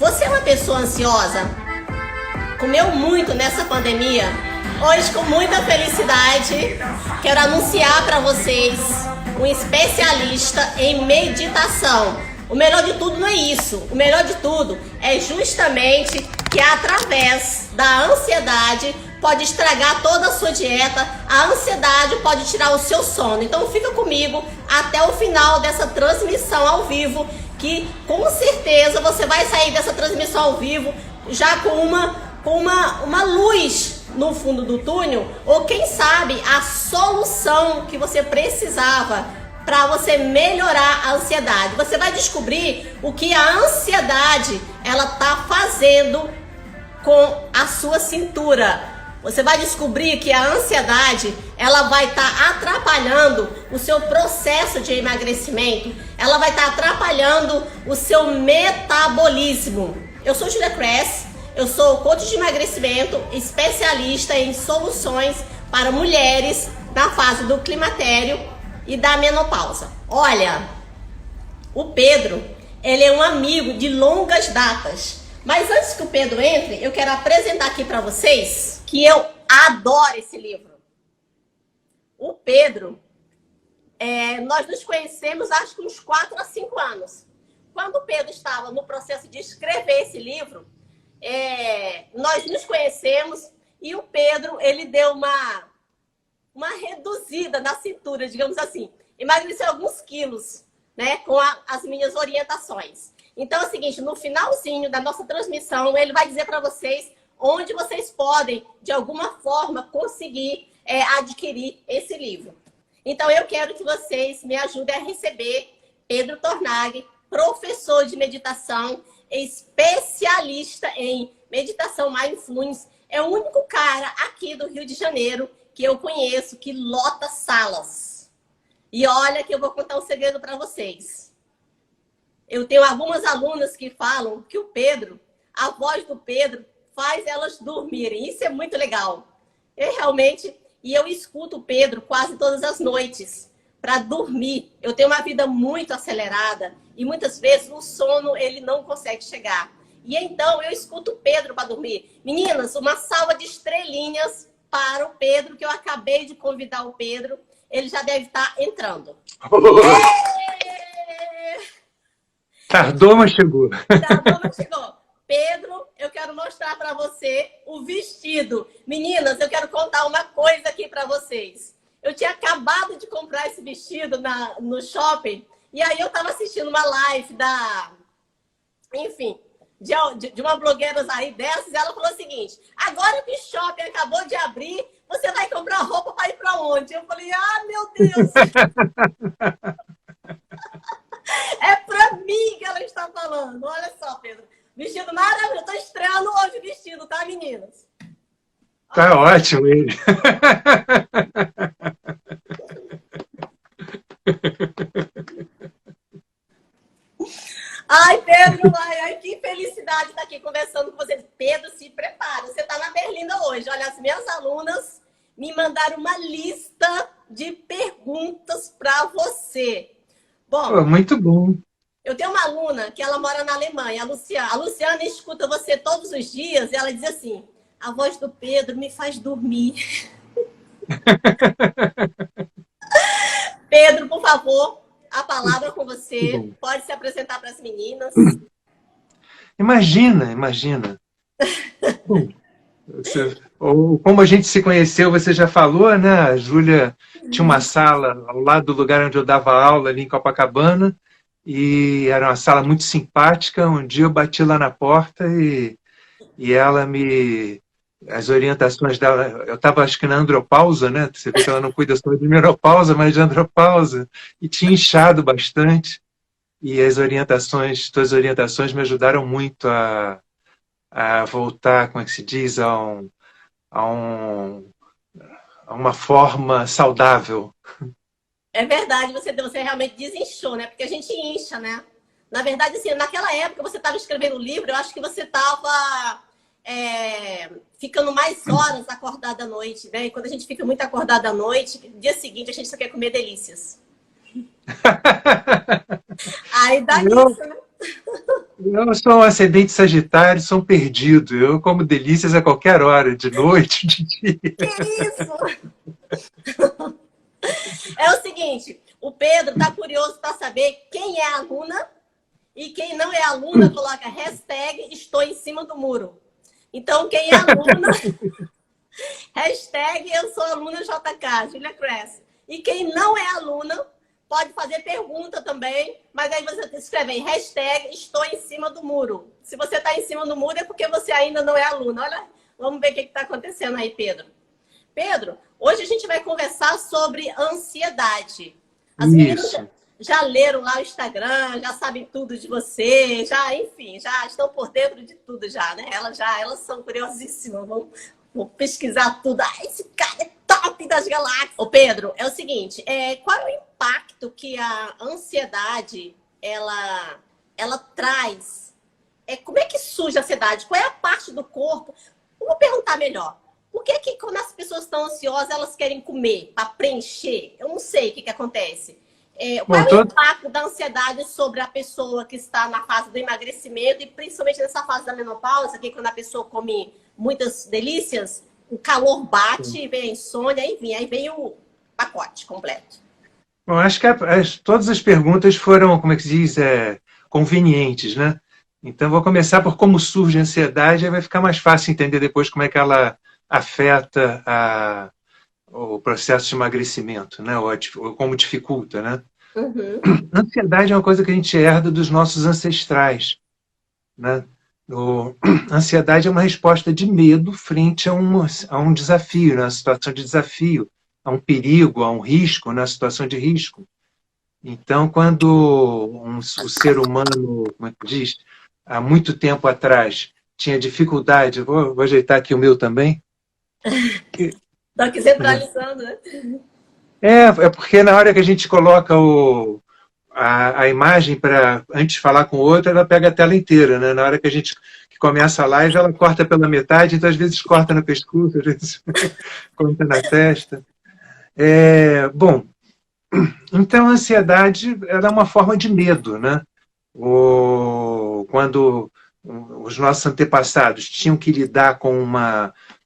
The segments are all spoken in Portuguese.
Você é uma pessoa ansiosa? Comeu muito nessa pandemia? Hoje, com muita felicidade, quero anunciar para vocês um especialista em meditação. O melhor de tudo não é isso. O melhor de tudo é justamente que através da ansiedade pode estragar toda a sua dieta. A ansiedade pode tirar o seu sono. Então fica comigo até o final dessa transmissão ao vivo, que com certeza você vai sair dessa transmissão ao vivo já com uma luz no fundo do túnel, ou quem sabe a solução que você precisava para você melhorar a ansiedade. Você vai descobrir o que a ansiedade ela tá fazendo com a sua cintura. Você vai descobrir que a ansiedade ela vai estar atrapalhando o seu processo de emagrecimento, ela vai estar atrapalhando o seu metabolismo. Eu sou Julia Kress, eu sou coach de emagrecimento, especialista em soluções para mulheres na fase do climatério e da menopausa. Olha, o Pedro, ele é um amigo de longas datas. Mas antes que o Pedro entre, eu quero apresentar aqui para vocês que eu adoro esse livro. O Pedro, nós nos conhecemos acho que uns 4 a 5 anos. Quando o Pedro estava no processo de escrever esse livro, nós nos conhecemos e o Pedro, ele deu uma reduzida na cintura, digamos assim. Emagreceu alguns quilos, né, com as minhas orientações. Então é o seguinte, no finalzinho da nossa transmissão, ele vai dizer para vocês onde vocês podem, de alguma forma, conseguir adquirir esse livro. Então eu quero que vocês me ajudem a receber Pedro Tornag, professor de meditação, especialista em meditação mindfulness. É o único cara aqui do Rio de Janeiro que eu conheço que lota salas. E olha que eu vou contar um segredo para vocês. Eu tenho algumas alunas que falam que o Pedro, a voz do Pedro, faz elas dormirem. Isso é muito legal. Eu escuto o Pedro quase todas as noites para dormir. Eu tenho uma vida muito acelerada e muitas vezes o sono ele não consegue chegar. E então eu escuto o Pedro para dormir. Meninas, uma salva de estrelinhas para o Pedro, que eu acabei de convidar o Pedro. Ele já deve estar entrando. Tardou, mas chegou. Tardou, mas chegou. Pedro, eu quero mostrar para você o vestido. Meninas, eu quero contar uma coisa aqui para vocês. Eu tinha acabado de comprar esse vestido no shopping. E aí eu estava assistindo uma live de uma blogueira aí dessas. E ela falou o seguinte: agora que o shopping acabou de abrir, você vai comprar roupa para ir para onde? Eu falei, meu Deus. É pra mim que ela está falando. Olha só, Pedro. Vestido maravilhoso. Eu tô estreando hoje o vestido, tá, meninas? Tá ótimo ele. Ai, Pedro, ai, que felicidade estar aqui conversando com você. Pedro, se prepara. Você tá na Berlinda hoje. Olha, as minhas alunas me mandaram uma lista de perguntas para você. Bom, muito bom. Eu tenho uma aluna que ela mora na Alemanha, a Luciana. A Luciana escuta você todos os dias e ela diz assim: a voz do Pedro me faz dormir. Pedro, por favor, a palavra com você. Pode se apresentar para as meninas. Imagina. Como a gente se conheceu, você já falou, né? A Júlia tinha uma sala ao lado do lugar onde eu dava aula, ali em Copacabana, e era uma sala muito simpática. Um dia eu bati lá na porta e ela as orientações dela, eu estava acho que na andropausa, né? Você vê que ela não cuida só de menopausa, mas de andropausa, e tinha inchado bastante, e tuas orientações me ajudaram muito a voltar, como é que se diz, a uma forma saudável. É verdade, você realmente desinchou, né? Porque a gente incha, né? Na verdade, assim, naquela época você estava escrevendo o livro, eu acho que você estava ficando mais horas acordada à noite, né? E quando a gente fica muito acordada à noite, no dia seguinte a gente só quer comer delícias. Aí dá isso, né? Eu sou um ascendente sagitário, sou um perdido. Eu como delícias a qualquer hora, de noite, de dia. Que isso? É o seguinte, o Pedro tá curioso para saber quem é aluna e quem não é aluna coloca hashtag estou em cima do muro. Então, quem é aluna, hashtag eu sou aluna JK, Julia Cress. E quem não é aluna, pode fazer pergunta também, mas aí você escreve aí, hashtag estou em cima do muro. Se você está em cima do muro é porque você ainda não é aluna. Olha, vamos ver o que está acontecendo aí, Pedro. Pedro, hoje a gente vai conversar sobre ansiedade. As meninas já leram lá o Instagram, já sabem tudo de você, já, enfim, já estão por dentro de tudo já, né? Elas são curiosíssimas, vão pesquisar tudo. Ah, esse cara é top das galáxias. Ô Pedro, é o seguinte, qual é o impacto que a ansiedade ela traz? Como é que surge a ansiedade? Qual é a parte do corpo? Vou perguntar melhor. Por que quando as pessoas estão ansiosas, elas querem comer para preencher? Eu não sei o que acontece. Qual é o impacto da ansiedade sobre a pessoa que está na fase do emagrecimento e principalmente nessa fase da menopausa, que quando a pessoa come muitas delícias, o calor bate, vem a insônia, enfim, aí vem o pacote completo. Bom, acho que todas as perguntas foram, como é que se diz, convenientes, né? Então, vou começar por como surge a ansiedade, aí vai ficar mais fácil entender depois como é que ela afeta o processo de emagrecimento, né? Ou como dificulta, né? Uhum. A ansiedade é uma coisa que a gente herda dos nossos ancestrais, né? A ansiedade é uma resposta de medo frente a um desafio, né? Uma situação de desafio, a um perigo, a um risco, na situação de risco. Então, quando o ser humano, como é que diz, há muito tempo atrás, tinha dificuldade, vou ajeitar aqui o meu também. Estou aqui centralizando, né? É porque na hora que a gente coloca a imagem para antes de falar com o outro, ela pega a tela inteira, né? Na hora que a gente começa a live, ela corta pela metade, então às vezes corta no pescoço, às vezes corta na testa. Bom, então a ansiedade ela é uma forma de medo, né? Quando os nossos antepassados tinham que lidar com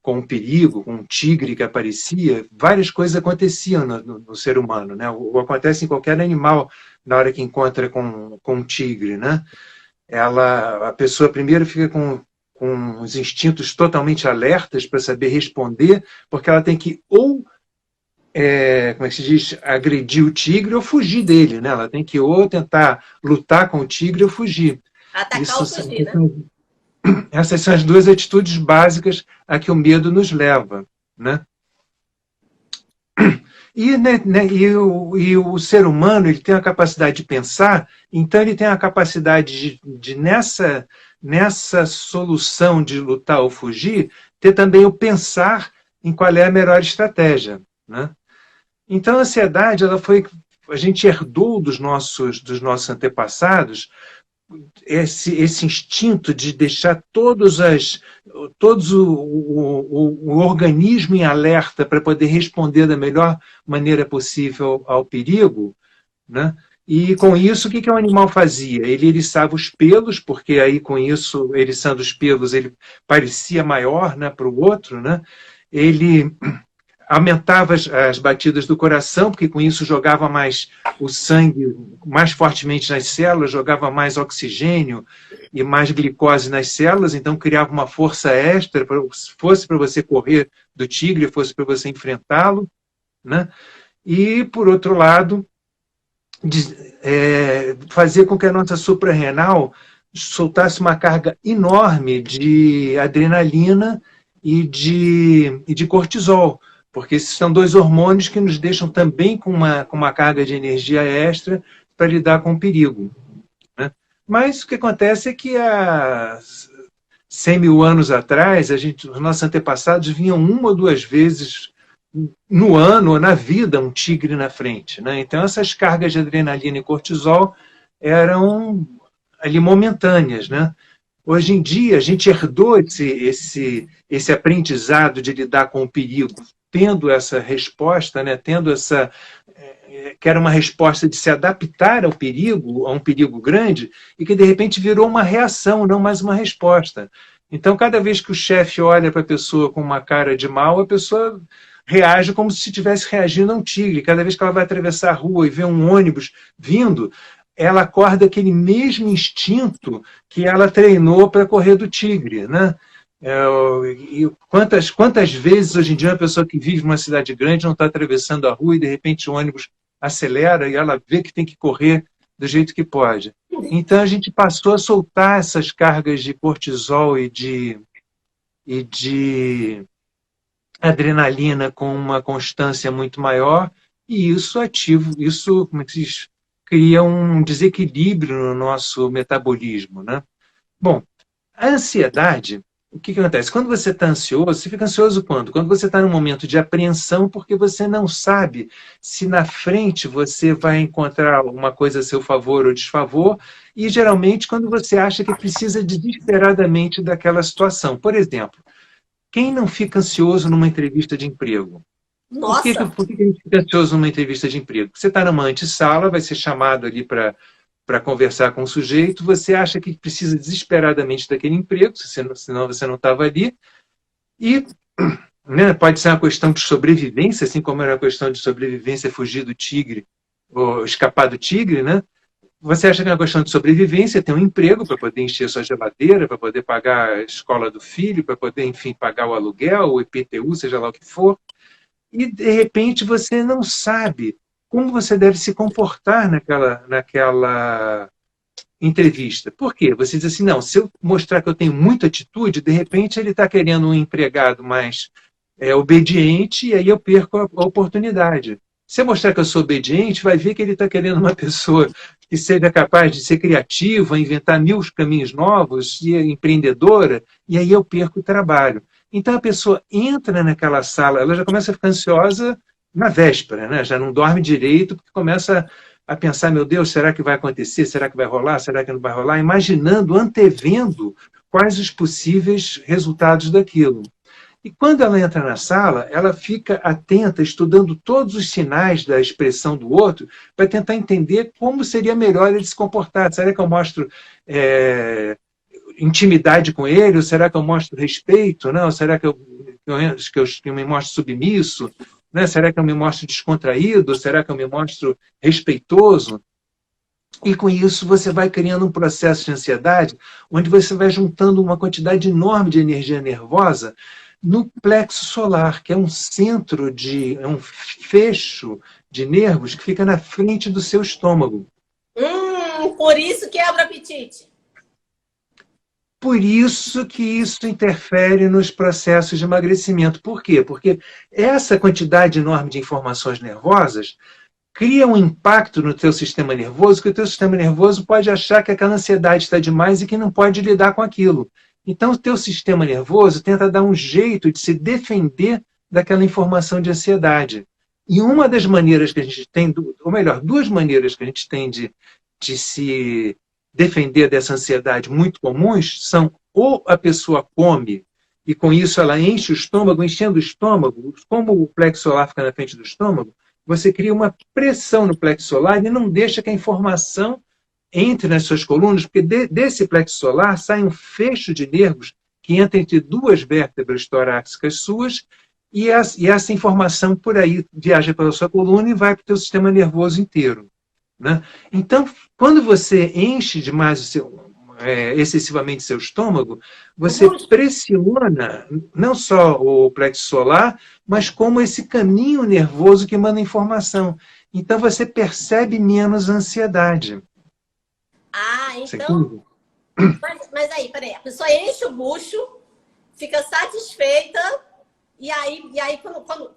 um perigo, com um tigre que aparecia, várias coisas aconteciam no ser humano, né? Ou acontece em qualquer animal na hora que encontra com um tigre, né? A pessoa primeiro fica com os instintos totalmente alertas para saber responder, porque ela tem que como é que se diz, agredir o tigre ou fugir dele, né? Ela tem que ou tentar lutar com o tigre ou fugir. Atacar ou fugir, né? Essas são as duas atitudes básicas a que o medo nos leva, né? E o ser humano ele tem a capacidade de pensar, então ele tem a capacidade de nessa solução de lutar ou fugir, ter também o pensar em qual é a melhor estratégia, né? Então a ansiedade, a gente herdou dos nossos antepassados esse instinto de deixar todos o organismo em alerta para poder responder da melhor maneira possível ao perigo, né? E com isso, o que o animal fazia? Ele eriçava os pelos, porque aí com isso, eriçando os pelos, ele parecia maior, né, para o outro, né? Ele aumentava as batidas do coração, porque com isso jogava mais o sangue mais fortemente nas células, jogava mais oxigênio e mais glicose nas células, então criava uma força extra, fosse para você correr do tigre, fosse para você enfrentá-lo, né? E, por outro lado, fazer com que a nossa suprarrenal soltasse uma carga enorme de adrenalina e de cortisol, porque esses são dois hormônios que nos deixam também com uma carga de energia extra para lidar com o perigo, né? Mas o que acontece é que há 100 mil anos atrás, os nossos antepassados vinham uma ou duas vezes no ano ou na vida um tigre na frente, né? Então essas cargas de adrenalina e cortisol eram ali momentâneas, né? Hoje em dia a gente herdou esse aprendizado de lidar com o perigo, tendo essa resposta, né, tendo que era uma resposta de se adaptar ao perigo, a um perigo grande, e que de repente virou uma reação, não mais uma resposta. Então, cada vez que o chefe olha para a pessoa com uma cara de mal, a pessoa reage como se estivesse reagindo a um tigre. Cada vez que ela vai atravessar a rua e vê um ônibus vindo, ela acorda aquele mesmo instinto que ela treinou para correr do tigre, né? E quantas vezes hoje em dia uma pessoa que vive numa cidade grande não está atravessando a rua e de repente o ônibus acelera e ela vê que tem que correr do jeito que pode. Então a gente passou a soltar essas cargas de cortisol e de adrenalina com uma constância muito maior, e isso, como é que se diz, cria um desequilíbrio no nosso metabolismo, né? Bom, a ansiedade, o que acontece? Quando você está ansioso, você fica ansioso quando? Quando você está num momento de apreensão, porque você não sabe se na frente você vai encontrar alguma coisa a seu favor ou desfavor, e geralmente quando você acha que precisa desesperadamente daquela situação. Por exemplo, quem não fica ansioso numa entrevista de emprego? Nossa! Por que a gente fica ansioso numa entrevista de emprego? Você está numa antessala, vai ser chamado ali para conversar com o sujeito, você acha que precisa desesperadamente daquele emprego, senão você não estava ali, e né, pode ser uma questão de sobrevivência, assim como era uma questão de sobrevivência fugir do tigre, ou escapar do tigre, né? Você acha que é uma questão de sobrevivência, ter um emprego para poder encher sua geladeira, para poder pagar a escola do filho, para poder, enfim, pagar o aluguel, o IPTU, seja lá o que for, e de repente você não sabe como você deve se comportar naquela entrevista. Por quê? Você diz assim, não, se eu mostrar que eu tenho muita atitude, de repente ele está querendo um empregado mais obediente, e aí eu perco a oportunidade. Se eu mostrar que eu sou obediente, vai ver que ele está querendo uma pessoa que seja capaz de ser criativa, inventar mil caminhos novos, e empreendedora, e aí eu perco o trabalho. Então a pessoa entra naquela sala, ela já começa a ficar ansiosa na véspera, né? Já não dorme direito, porque começa a pensar, meu Deus, será que vai acontecer? Será que vai rolar? Será que não vai rolar? Imaginando, antevendo quais os possíveis resultados daquilo. E quando ela entra na sala, ela fica atenta, estudando todos os sinais da expressão do outro, para tentar entender como seria melhor ele se comportar. Será que eu mostro intimidade com ele? Ou será que eu mostro respeito? Não? Será que eu me mostro submisso? Né? Será que eu me mostro descontraído? Será que eu me mostro respeitoso? E com isso você vai criando um processo de ansiedade, onde você vai juntando uma quantidade enorme de energia nervosa no plexo solar, que é um centro é um fecho de nervos que fica na frente do seu estômago. Por isso quebra o apetite. Por isso que isso interfere nos processos de emagrecimento. Por quê? Porque essa quantidade enorme de informações nervosas cria um impacto no teu sistema nervoso, que o teu sistema nervoso pode achar que aquela ansiedade está demais e que não pode lidar com aquilo. Então, o teu sistema nervoso tenta dar um jeito de se defender daquela informação de ansiedade. E uma das maneiras que a gente tem, ou melhor, duas maneiras que a gente tem de se defender dessa ansiedade muito comuns são ou a pessoa come e com isso ela enche o estômago, enchendo o estômago, como o plexo solar fica na frente do estômago, você cria uma pressão no plexo solar e não deixa que a informação entre nas suas colunas, porque desse plexo solar sai um fecho de nervos que entra entre duas vértebras torácicas suas e essa informação por aí viaja pela sua coluna e vai para o teu sistema nervoso inteiro. Né? Então, quando você enche demais excessivamente seu estômago, você pressiona não só o plexo solar, mas como esse caminho nervoso que manda informação. Então, você percebe menos ansiedade. Então... Mas aí, peraí, a pessoa enche o bucho, fica satisfeita, e aí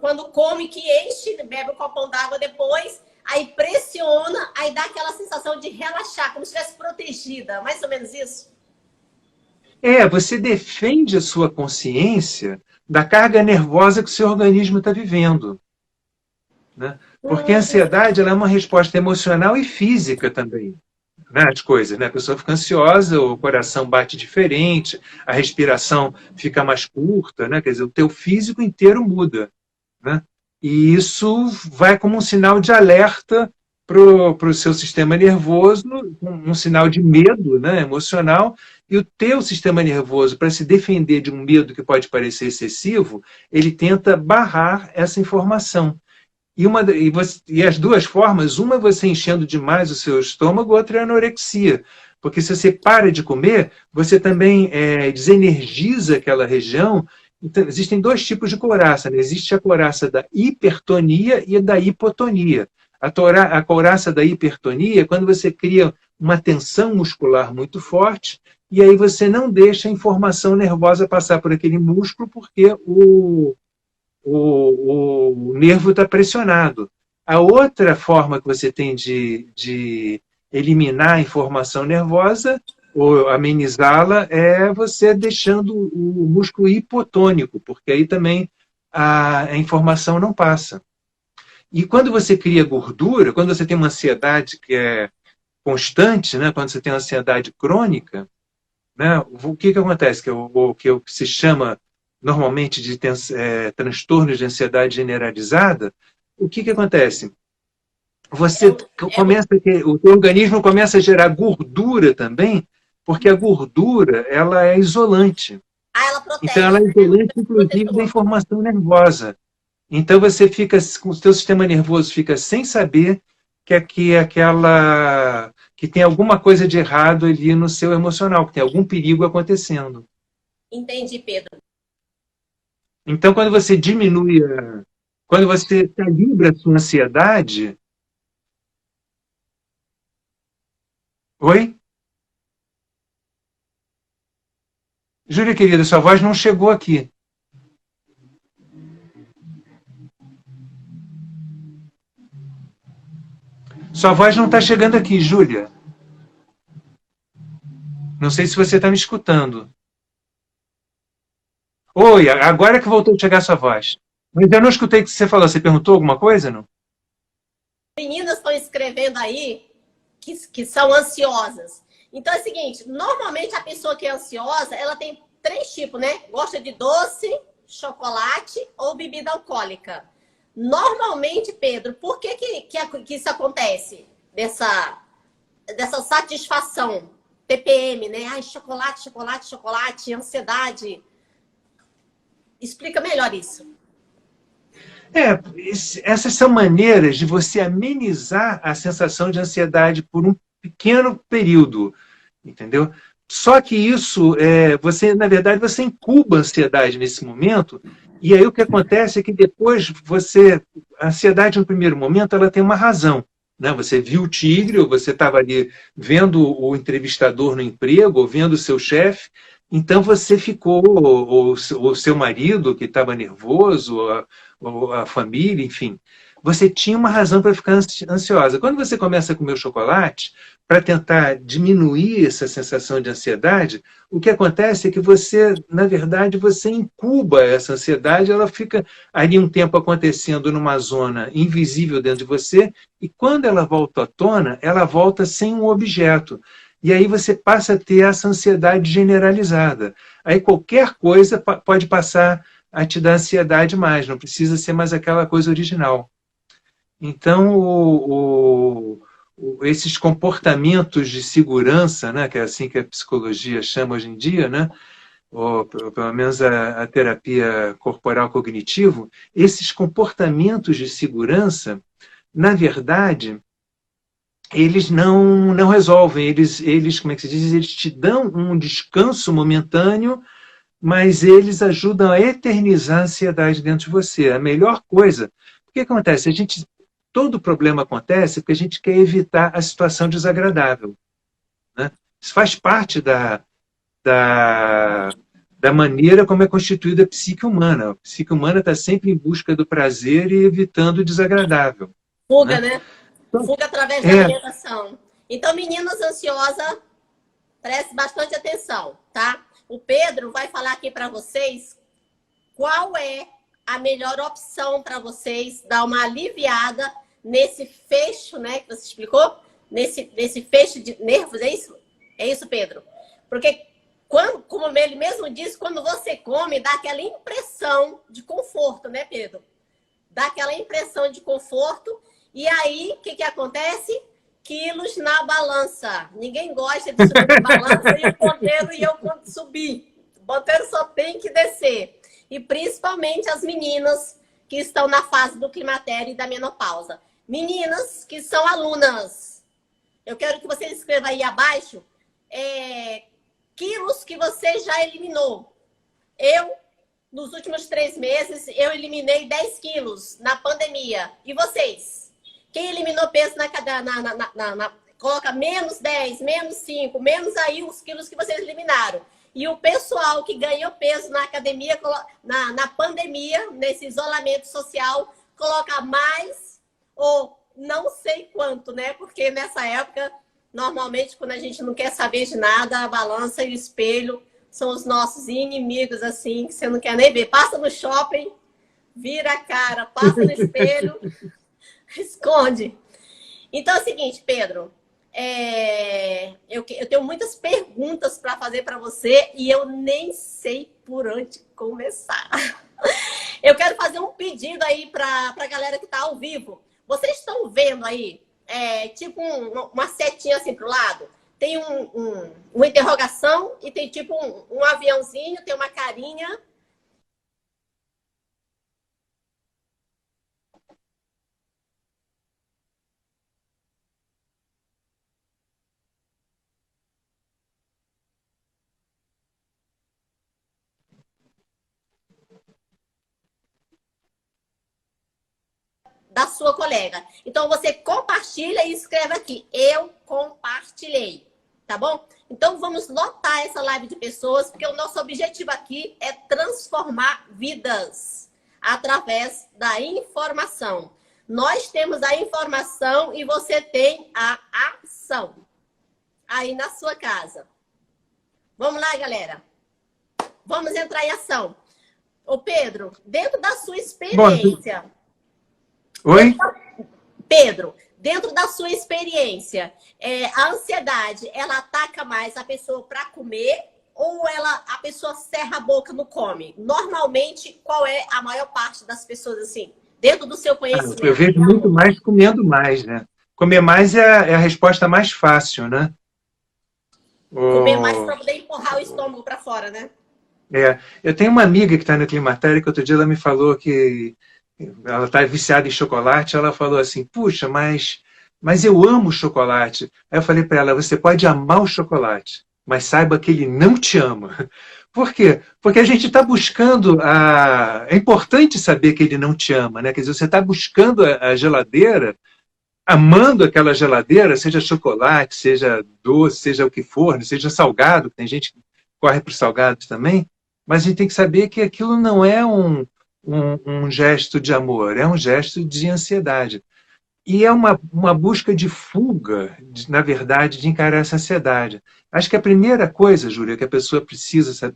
quando come, que enche, bebe um copão d'água depois, aí pressiona, aí dá aquela sensação de relaxar, como se estivesse protegida, mais ou menos isso? Você defende a sua consciência da carga nervosa que o seu organismo está vivendo. Né? Porque a ansiedade ela é uma resposta emocional e física também. As coisas, né? A pessoa fica ansiosa, o coração bate diferente, a respiração fica mais curta, né? Quer dizer, o teu físico inteiro muda. Né? E isso vai como um sinal de alerta para o seu sistema nervoso, um sinal de medo, né, emocional, e o teu sistema nervoso, para se defender de um medo que pode parecer excessivo, ele tenta barrar essa informação. E as duas formas, uma é você enchendo demais o seu estômago, outra é a anorexia. Porque se você para de comer, você também desenergiza aquela região. Então, existem dois tipos de couraça, né? Existe a couraça da hipertonia e da hipotonia. A couraça da hipertonia é quando você cria uma tensão muscular muito forte e aí você não deixa a informação nervosa passar por aquele músculo porque o nervo está pressionado. A outra forma que você tem de eliminar a informação nervosa ou amenizá-la é você deixando o músculo hipotônico, porque aí também a informação não passa. E quando você cria gordura, quando você tem uma ansiedade que é constante, né, quando você tem uma ansiedade crônica, né, o que acontece? Que se chama normalmente de transtornos de ansiedade generalizada, o que acontece? Você começa, o teu organismo começa a gerar gordura também, porque a gordura ela é isolante. Ela protege. Então ela é isolante, inclusive, da informação nervosa. Então você fica, o seu sistema nervoso fica sem saber que tem alguma coisa de errado ali no seu emocional, que tem algum perigo acontecendo. Entendi, Pedro. Então, quando você quando você calibra a sua ansiedade. Oi? Júlia, querida, sua voz não chegou aqui. Sua voz não está chegando aqui, Júlia. Não sei se você está me escutando. Oi, agora que voltou a chegar a sua voz. Mas eu não escutei o que você falou. Você perguntou alguma coisa, não? Meninas estão escrevendo aí que são ansiosas. Então é o seguinte, normalmente a pessoa que é ansiosa, ela tem 3 tipos, né? Gosta de doce, chocolate ou bebida alcoólica. Normalmente, Pedro, por que isso acontece? Dessa satisfação, TPM, né? Ai, chocolate, chocolate, chocolate, ansiedade. Explica melhor isso. Essas são maneiras de você amenizar a sensação de ansiedade por um pequeno período, entendeu? Só que isso, na verdade, você incuba a ansiedade nesse momento, e aí o que acontece é que depois a ansiedade no primeiro momento, ela tem uma razão, né? Você viu o tigre, ou você estava ali vendo o entrevistador no emprego, ou vendo o seu chefe, então você ficou, ou o seu marido que estava nervoso, ou a família, enfim, você tinha uma razão para ficar ansiosa. Quando você começa a comer o chocolate, para tentar diminuir essa sensação de ansiedade, o que acontece é que você, na verdade, você incuba essa ansiedade, ela fica ali um tempo acontecendo numa zona invisível dentro de você, e quando ela volta à tona, ela volta sem um objeto. E aí você passa a ter essa ansiedade generalizada. Aí qualquer coisa pode passar a te dar ansiedade mais, não precisa ser mais aquela coisa original. Então, esses comportamentos de segurança, né, que é assim que a psicologia chama hoje em dia, né, ou pelo menos a terapia corporal cognitivo, esses comportamentos de segurança, na verdade, eles não resolvem, eles, como é que se diz, eles te dão um descanso momentâneo, mas eles ajudam a eternizar a ansiedade dentro de você. A melhor coisa, o que acontece? Todo problema acontece porque a gente quer evitar a situação desagradável, né? Isso faz parte da maneira como é constituída a psique humana. A psique humana está sempre em busca do prazer e evitando o desagradável. Fuga, né? Fuga através da alimentação. Então, meninas ansiosas, preste bastante atenção, tá? O Pedro vai falar aqui para vocês qual é a melhor opção para vocês dar uma aliviada nesse fecho, né, que você explicou? Nesse fecho de nervos, é isso? É isso, Pedro? Porque, como ele mesmo disse, quando você come, dá aquela impressão de conforto, né, Pedro? dá aquela impressão de conforto. E aí, o que que acontece? Quilos na balança. Ninguém gosta de subir na balança e o ponteiro e eu subir. O ponteiro só tem que descer. E principalmente as meninas que estão na fase do climatério e da menopausa. Meninas que são alunas. Eu quero que você escreva aí abaixo quilos que você já eliminou. Eu, nos últimos 3 meses, eu eliminei 10 quilos na pandemia. E vocês? Quem eliminou peso coloca menos 10, menos 5, menos aí os quilos que vocês eliminaram. E o pessoal que ganhou peso na academia, na pandemia, nesse isolamento social, coloca mais ou não sei quanto, né? Porque nessa época, normalmente, quando a gente não quer saber de nada, a balança e o espelho são os nossos inimigos, assim, que você não quer nem ver. Passa no shopping, vira a cara, passa no espelho, esconde. Então é o seguinte, Pedro, eu tenho muitas perguntas para fazer para você e eu nem sei por onde começar. Eu quero fazer um pedido aí para a galera que está ao vivo. Vocês estão vendo aí, tipo uma setinha assim para o lado? Tem uma interrogação e tem tipo um aviãozinho, tem uma carinha. Da sua colega. Então, você compartilha e escreve aqui. Eu compartilhei. Tá bom? Então, vamos lotar essa live de pessoas, porque o nosso objetivo aqui é transformar vidas através da informação. Nós temos a informação e você tem a ação aí na sua casa. Vamos lá, galera. Vamos entrar em ação. Ô, Pedro, dentro da sua experiência... Bom, oi? Pedro, dentro da sua experiência, a ansiedade, ela ataca mais a pessoa para comer ou a pessoa cerra a boca no come? Normalmente, qual é a maior parte das pessoas, assim, dentro do seu conhecimento? Eu vejo muito mais comendo mais, né? Comer mais é a resposta mais fácil, né? Comer mais para poder empurrar o estômago para fora, né? Eu tenho uma amiga que está no climatério que outro dia ela me falou que ela está viciada em chocolate. Ela falou assim, puxa, mas eu amo chocolate. Aí eu falei para ela, você pode amar o chocolate, mas saiba que ele não te ama. Por quê? Porque a gente está buscando... É importante saber que ele não te ama, né? Quer dizer, você está buscando a geladeira, amando aquela geladeira, seja chocolate, seja doce, seja o que for, seja salgado, tem gente que corre para os salgados também, mas a gente tem que saber que aquilo não é um gesto de amor, é um gesto de ansiedade. E é uma busca de fuga, na verdade, de encarar essa ansiedade. Acho que a primeira coisa, Júlia, que a pessoa precisa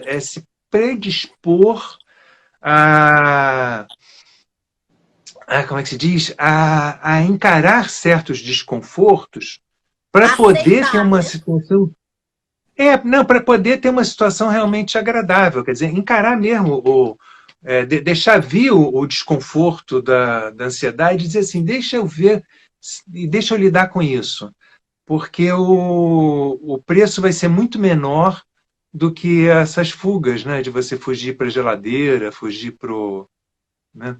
é se predispor como é que se diz? A encarar certos desconfortos para poder ter uma situação... para poder ter uma situação realmente agradável, quer dizer, encarar mesmo, deixar vir o desconforto da ansiedade e dizer assim, deixa eu ver e deixa eu lidar com isso, porque o preço vai ser muito menor do que essas fugas, né, de você fugir para a geladeira, fugir para o... Né?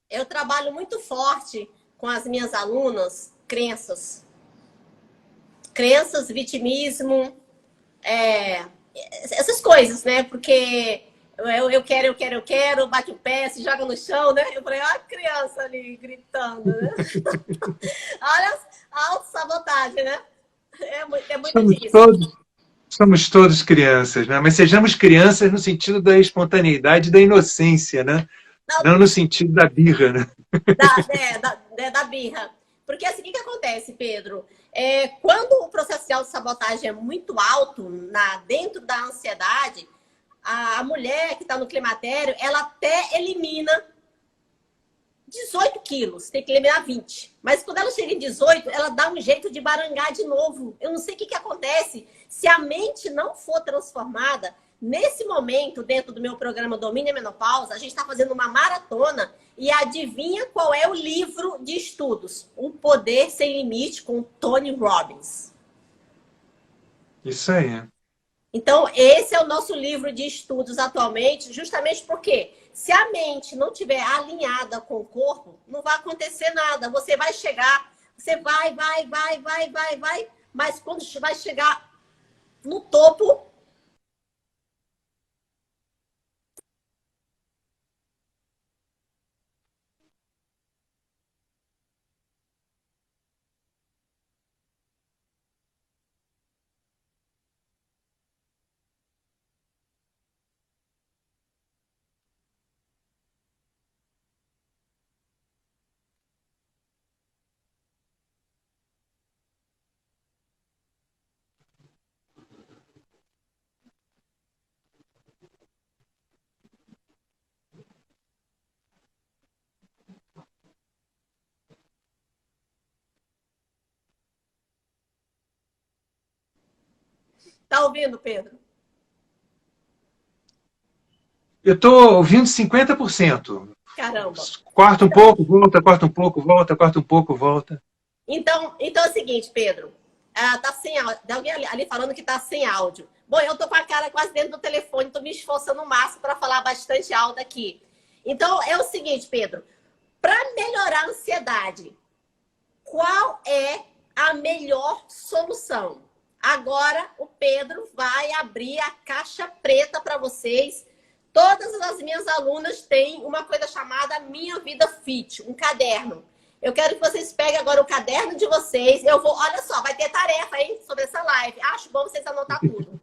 Eu trabalho muito forte com as minhas alunas, crenças, vitimismo, essas coisas, né? Porque eu quero, bate o pé, se joga no chão, né? Eu falei, olha a criança ali gritando, né? Olha a autossabotagem, né? É muito difícil. Somos todos crianças, né? Mas sejamos crianças no sentido da espontaneidade e da inocência, né? Não no sentido da birra, né? Da birra. Porque assim, o que acontece, Pedro? Quando o processo de autossabotagem é muito alto dentro da ansiedade, a mulher que está no climatério, ela até elimina 18 quilos, tem que eliminar 20. Mas quando ela chega em 18, ela dá um jeito de barangar de novo. Eu não sei o que acontece. Se a mente não for transformada, Nesse momento, dentro do meu programa Domínio e Menopausa, a gente está fazendo uma maratona e adivinha qual é o livro de estudos? O Poder Sem Limite, com Tony Robbins. Isso aí. Então, esse é o nosso livro de estudos atualmente, justamente porque se a mente não estiver alinhada com o corpo, não vai acontecer nada. Você vai chegar, você vai, mas quando vai chegar no topo, tá ouvindo, Pedro? Eu estou ouvindo 50%. Caramba. Corta um pouco, volta, corta um pouco, volta, corta um pouco, volta. Então é o seguinte, Pedro. Tá sem áudio. Tem alguém ali falando que tá sem áudio. Bom, eu tô com a cara quase dentro do telefone, tô me esforçando o máximo para falar bastante alto aqui. Então, é o seguinte, Pedro. Para melhorar a ansiedade, qual é a melhor solução? Agora, o Pedro vai abrir a caixa preta para vocês. Todas as minhas alunas têm uma coisa chamada Minha Vida Fit, um caderno. Eu quero que vocês peguem agora o caderno de vocês. Eu vou, olha só, vai ter tarefa, hein, sobre essa live. Acho bom vocês anotar tudo.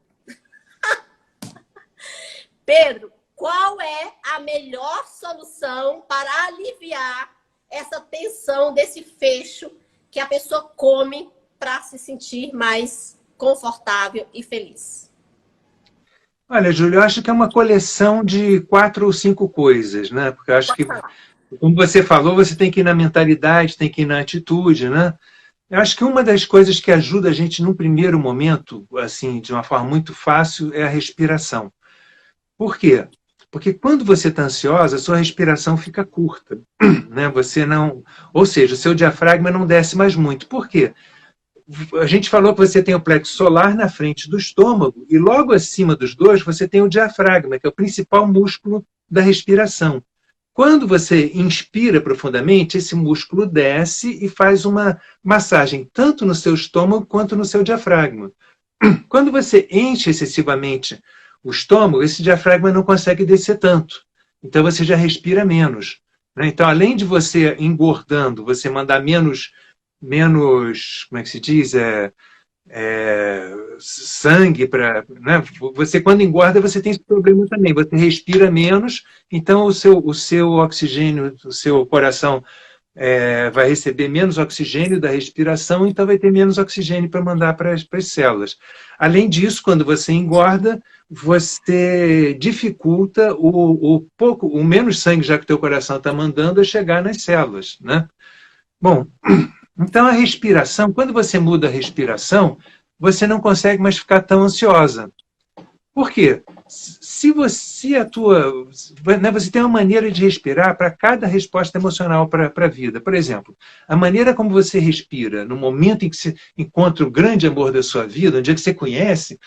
Pedro, qual é a melhor solução para aliviar essa tensão desse fecho que a pessoa come para se sentir mais confortável e feliz? Olha, Júlio, eu acho que é uma coleção de 4 ou 5 coisas, né? Porque eu acho que, como você falou, você tem que ir na mentalidade, tem que ir na atitude, né? Eu acho que uma das coisas que ajuda a gente num primeiro momento, assim, de uma forma muito fácil, é a respiração. Por quê? Porque quando você está ansiosa, a sua respiração fica curta, né? Você não, ou seja, o seu diafragma não desce mais muito. Por quê? A gente falou que você tem o plexo solar na frente do estômago e logo acima dos dois você tem o diafragma, que é o principal músculo da respiração. Quando você inspira profundamente, esse músculo desce e faz uma massagem tanto no seu estômago quanto no seu diafragma. Quando você enche excessivamente o estômago, esse diafragma não consegue descer tanto. Então você já respira menos. Né? Então, além de você engordando, você mandar menos, como é que se diz? Sangue para, né? Você quando engorda você tem esse problema também, você respira menos, então o seu oxigênio, o seu coração vai receber menos oxigênio da respiração, então vai ter menos oxigênio para mandar para as células. Além disso, quando você engorda, você dificulta o menos sangue já que o teu coração está mandando a chegar nas células, né? Bom, então a respiração, quando você muda a respiração, você não consegue mais ficar tão ansiosa. Por quê? Se você atua, né, você tem uma maneira de respirar para cada resposta emocional para a vida. Por exemplo, a maneira como você respira no momento em que você encontra o grande amor da sua vida, um dia que você conhece,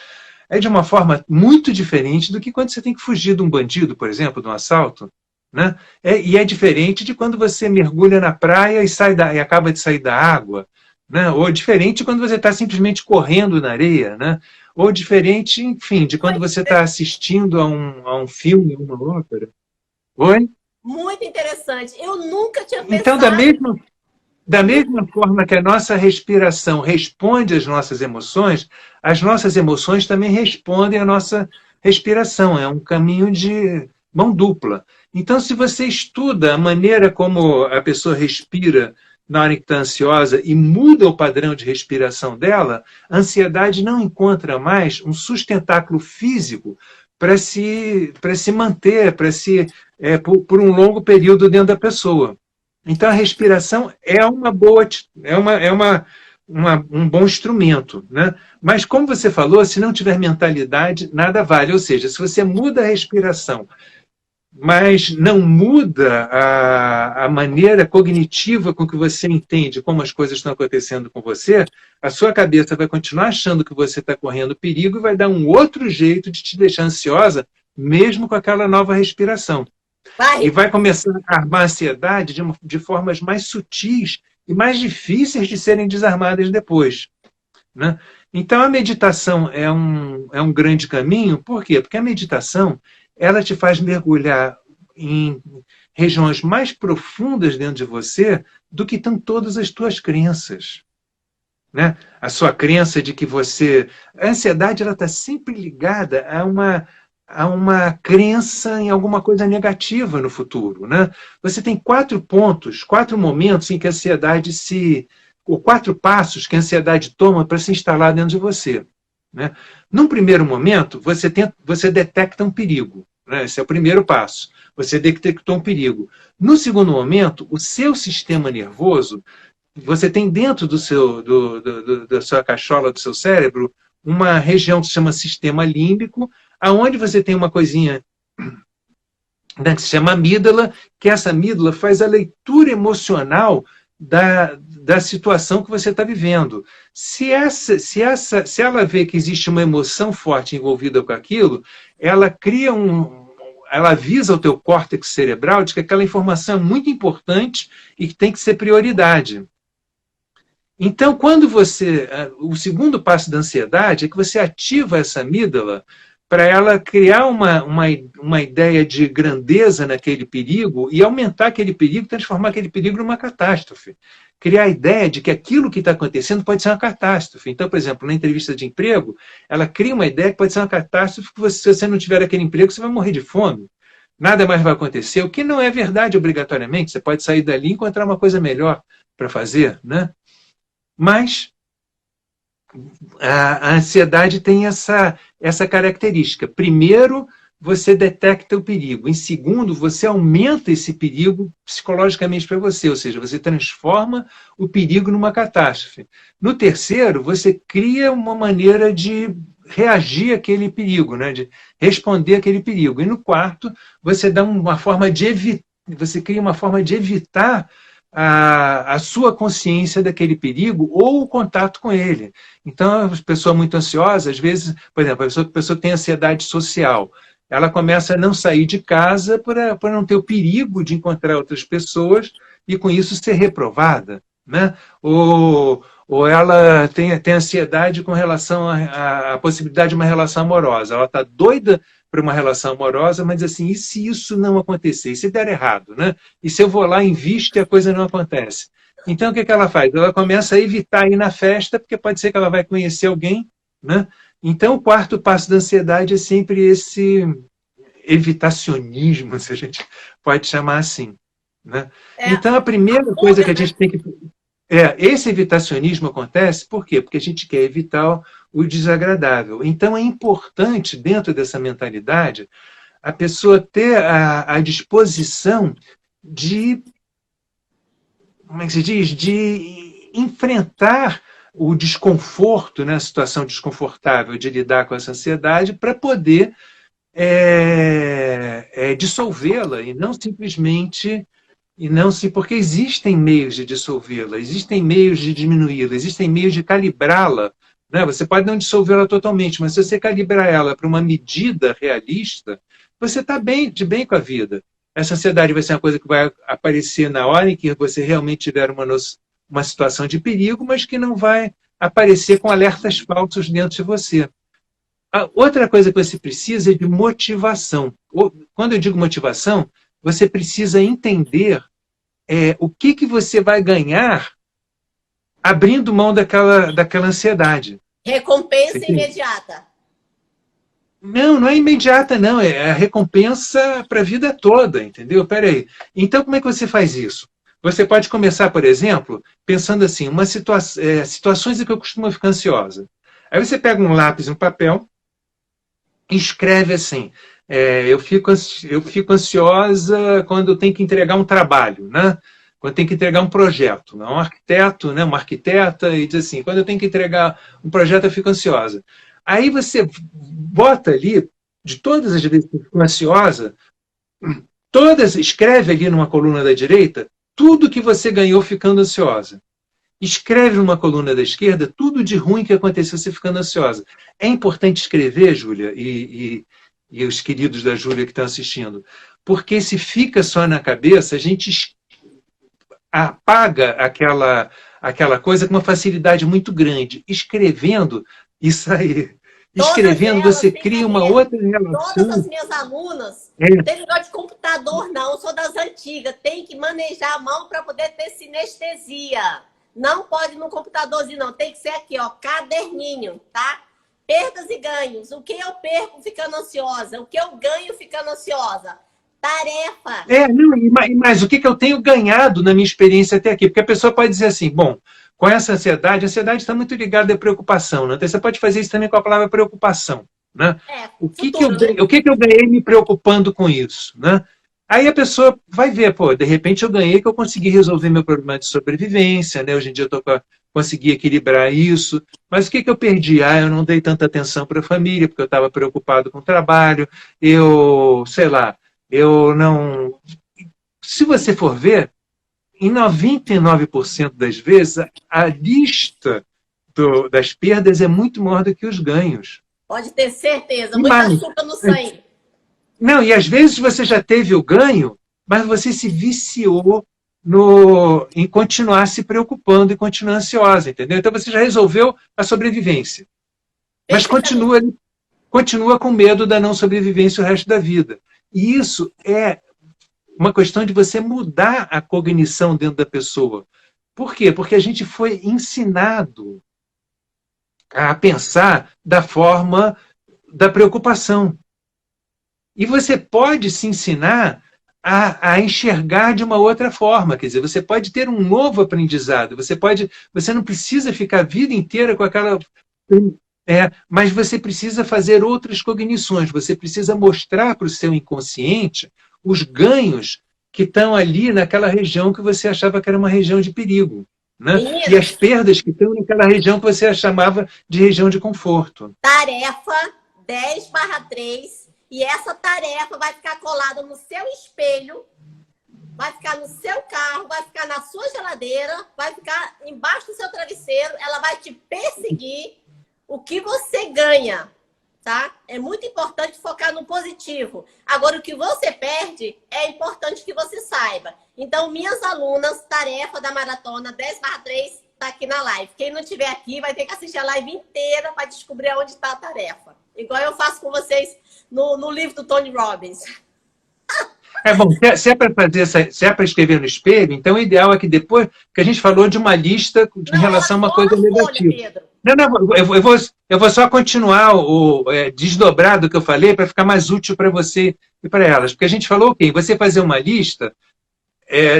é de uma forma muito diferente do que quando você tem que fugir de um bandido, por exemplo, de um assalto. Né? E é diferente de quando você mergulha na praia e acaba de sair da água. Né? Ou diferente de quando você está simplesmente correndo na areia. Né? Ou diferente, enfim, de quando você está assistindo a um filme, a uma ópera. Oi? Muito interessante. Eu nunca tinha pensado... Então, da mesma forma que a nossa respiração responde às nossas emoções também respondem à nossa respiração. É um caminho de mão dupla. Então, se você estuda a maneira como a pessoa respira na hora que está ansiosa e muda o padrão de respiração dela, a ansiedade não encontra mais um sustentáculo físico para se manter, por um longo período dentro da pessoa. Então, a respiração é uma boa, um bom instrumento, né? Mas, como você falou, se não tiver mentalidade, nada vale. Ou seja, se você muda a respiração, mas não muda a maneira cognitiva com que você entende como as coisas estão acontecendo com você, a sua cabeça vai continuar achando que você está correndo perigo e vai dar um outro jeito de te deixar ansiosa, mesmo com aquela nova respiração. E vai começar a armar a ansiedade de formas mais sutis e mais difíceis de serem desarmadas depois, né? Então, a meditação é um grande caminho. Por quê? Porque a meditação ela te faz mergulhar em regiões mais profundas dentro de você do que estão todas as tuas crenças, né? A sua crença de que você... A ansiedade está sempre ligada a uma crença em alguma coisa negativa no futuro, né? Você tem 4 pontos, 4 momentos em que a ansiedade ou 4 passos que a ansiedade toma para se instalar dentro de você, né? Num primeiro momento, você detecta um perigo, né? Esse é o primeiro passo. Você detectou um perigo. No segundo momento, o seu sistema nervoso, você tem dentro da sua cachola, do seu cérebro, uma região que se chama sistema límbico, aonde você tem uma coisinha, né, que se chama amígdala, que essa amígdala faz a leitura emocional da situação que você está vivendo. Se ela vê que existe uma emoção forte envolvida com aquilo, ela cria ela avisa o teu córtex cerebral de que aquela informação é muito importante e que tem que ser prioridade. Então, o segundo passo da ansiedade é que você ativa essa amígdala para ela criar uma ideia de grandeza naquele perigo e aumentar aquele perigo, transformar aquele perigo numa catástrofe. Criar a ideia de que aquilo que está acontecendo pode ser uma catástrofe. Então, por exemplo, na entrevista de emprego, ela cria uma ideia que pode ser uma catástrofe, que se você não tiver aquele emprego, você vai morrer de fome. Nada mais vai acontecer, o que não é verdade obrigatoriamente. Você pode sair dali e encontrar uma coisa melhor para fazer, né? Mas a ansiedade tem essa característica. Primeiro, você detecta o perigo. Em segundo, você aumenta esse perigo psicologicamente para você, ou seja, você transforma o perigo numa catástrofe. No terceiro, você cria uma maneira de reagir àquele perigo, né? De responder àquele perigo. E no quarto, você dá você cria uma forma de evitar a sua consciência daquele perigo ou o contato com ele. Então, a pessoa muito ansiosa, às vezes, por exemplo, a pessoa tem ansiedade social, ela começa a não sair de casa para não ter o perigo de encontrar outras pessoas e, com isso, ser reprovada, né? Ou ela tem ansiedade com relação à possibilidade de uma relação amorosa. Ela está doida para uma relação amorosa, mas assim, e se isso não acontecer? E se der errado, né? E se eu vou lá, invisto e a coisa não acontece? Então, o que ela faz? Ela começa a evitar ir na festa, porque pode ser que ela vai conhecer alguém, né? Então, o quarto passo da ansiedade é sempre esse evitacionismo, se a gente pode chamar assim, né? Então, a primeira coisa que a gente tem que... esse evitacionismo acontece, por quê? Porque a gente quer evitar o desagradável. Então, é importante, dentro dessa mentalidade, a pessoa ter a disposição de, como é que se diz? De enfrentar o desconforto, né, a situação desconfortável de lidar com essa ansiedade para poder dissolvê-la e não simplesmente... porque existem meios de dissolvê-la, existem meios de diminuí-la, existem meios de calibrá-la, né? Você pode não dissolvê-la totalmente, mas se você calibrar ela para uma medida realista, você está de bem com a vida. Essa ansiedade vai ser uma coisa que vai aparecer na hora em que você realmente tiver uma situação de perigo, mas que não vai aparecer com alertas falsos dentro de você. A outra coisa que você precisa é de motivação. Quando eu digo motivação, você precisa entender o que você vai ganhar abrindo mão daquela ansiedade. Recompensa imediata. Não é imediata, não. É a recompensa para a vida toda, entendeu? Peraí. Então, como é que você faz isso? Você pode começar, por exemplo, pensando assim, situações em que eu costumo ficar ansiosa. Aí você pega um lápis e um papel e escreve assim... eu fico ansiosa quando eu tenho que entregar um trabalho, né? quando tem que entregar um projeto. Um arquiteto, né, uma arquiteta, e diz assim, quando eu tenho que entregar um projeto, eu fico ansiosa. Aí você bota ali, de todas as vezes que eu fico ansiosa, escreve ali numa coluna da direita, tudo que você ganhou ficando ansiosa. Escreve numa coluna da esquerda tudo de ruim que aconteceu você ficando ansiosa. É importante escrever, Júlia, e os queridos da Júlia que estão assistindo, porque se fica só na cabeça, a gente apaga aquela coisa com uma facilidade muito grande. Escrevendo, isso aí. Escrevendo, você cria uma outra relação. Todas as minhas alunas, não tem negócio de computador, não. Eu sou das antigas. Tem que manejar a mão para poder ter sinestesia. Não pode no computadorzinho, não. Tem que ser aqui, ó, caderninho, tá? Perdas e ganhos. O que eu perco ficando ansiosa? O que eu ganho ficando ansiosa? Tarefa. Mas o que eu tenho ganhado na minha experiência até aqui? Porque a pessoa pode dizer assim, bom, com essa ansiedade, a ansiedade está muito ligada à preocupação, né? Então, você pode fazer isso também com a palavra preocupação, né? O que eu ganhei me preocupando com isso, né? Aí a pessoa vai ver, pô, de repente eu ganhei que eu consegui resolver meu problema de sobrevivência, né? Hoje em dia eu consegui equilibrar isso. Mas o que eu perdi? Eu não dei tanta atenção para a família, porque eu estava preocupado com o trabalho, sei lá, eu não... Se você for ver, em 99% das vezes, a lista das perdas é muito maior do que os ganhos. Pode ter certeza, muita açúcar no sangue. Não, e às vezes você já teve o ganho, mas você se viciou em continuar se preocupando e continuar ansiosa, entendeu? Então você já resolveu a sobrevivência. Mas continua com medo da não sobrevivência o resto da vida. E isso é uma questão de você mudar a cognição dentro da pessoa. Por quê? Porque a gente foi ensinado a pensar da forma da preocupação. E você pode se ensinar a enxergar de uma outra forma. Quer dizer, você pode ter um novo aprendizado. Você não precisa ficar a vida inteira com aquela... mas você precisa fazer outras cognições. Você precisa mostrar para o seu inconsciente os ganhos que estão ali naquela região que você achava que era uma região de perigo, né? E as perdas que estão naquela região que você chamava de região de conforto. Tarefa 10/3, e essa tarefa vai ficar colada no seu espelho, vai ficar no seu carro, vai ficar na sua geladeira, vai ficar embaixo do seu travesseiro, ela vai te perseguir. O que você ganha, tá? É muito importante focar no positivo. Agora, o que você perde, é importante que você saiba. Então, minhas alunas, tarefa da maratona 10/3, tá aqui na live. Quem não estiver aqui vai ter que assistir a live inteira para descobrir onde está a tarefa. Igual eu faço com vocês no livro do Tony Robbins. Bom, se é para escrever no espelho, então o ideal é que depois que a gente falou de uma lista em relação a uma coisa negativa. Pedro. Não, eu vou só continuar desdobrar do que eu falei para ficar mais útil para você e para elas. Porque a gente falou, ok, você fazer uma lista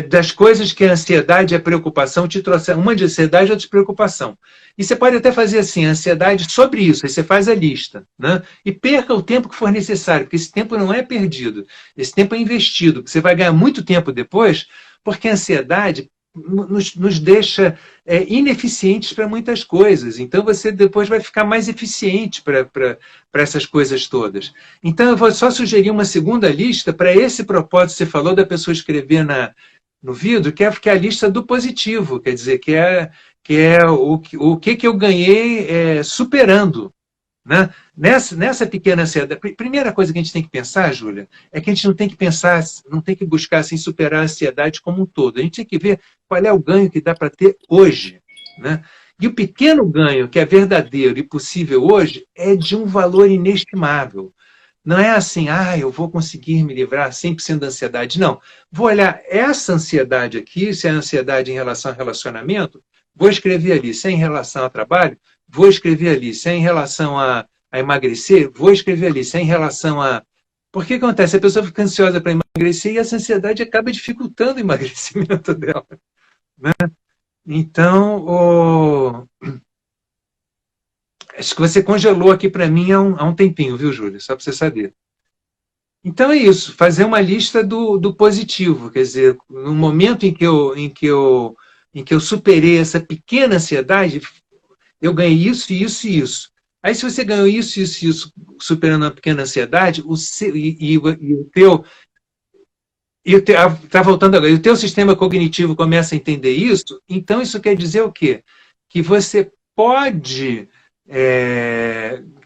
das coisas que a ansiedade e a preocupação te trouxeram. Uma de ansiedade e outra de preocupação. E você pode até fazer assim, ansiedade sobre isso, aí você faz a lista, né? E perca o tempo que for necessário, porque esse tempo não é perdido, esse tempo é investido, porque você vai ganhar muito tempo depois, porque a ansiedade nos deixa ineficientes para muitas coisas. Então, você depois vai ficar mais eficiente para essas coisas todas. Então, eu vou só sugerir uma segunda lista para esse propósito que você falou da pessoa escrever no vidro, que é a lista do positivo, quer dizer, que é o que eu ganhei superando. Né? Nessa pequena ansiedade, a primeira coisa que a gente tem que pensar, Júlia, é que a gente não tem que pensar, não tem que buscar assim, superar a ansiedade como um todo. A gente tem que ver qual é o ganho que dá para ter hoje. Né? E o pequeno ganho, que é verdadeiro e possível hoje, é de um valor inestimável. Não é assim, eu vou conseguir me livrar 100% da ansiedade. Não. Vou olhar essa ansiedade aqui, se é ansiedade em relação ao relacionamento, vou escrever ali. Se é em relação ao trabalho, vou escrever ali. Se é em relação a emagrecer, vou escrever ali. Se é em relação a... Por que acontece? A pessoa fica ansiosa para emagrecer e essa ansiedade acaba dificultando o emagrecimento dela. Né? Então, acho que você congelou aqui para mim há um tempinho, viu, Júlia? Só para você saber. Então é isso, fazer uma lista do positivo, quer dizer, no momento em que eu superei essa pequena ansiedade, eu ganhei isso, isso e isso. Aí se você ganhou isso, isso e isso, superando uma pequena ansiedade, o teu tá voltando agora, e o teu sistema cognitivo começa a entender isso, então isso quer dizer o quê? Que você pode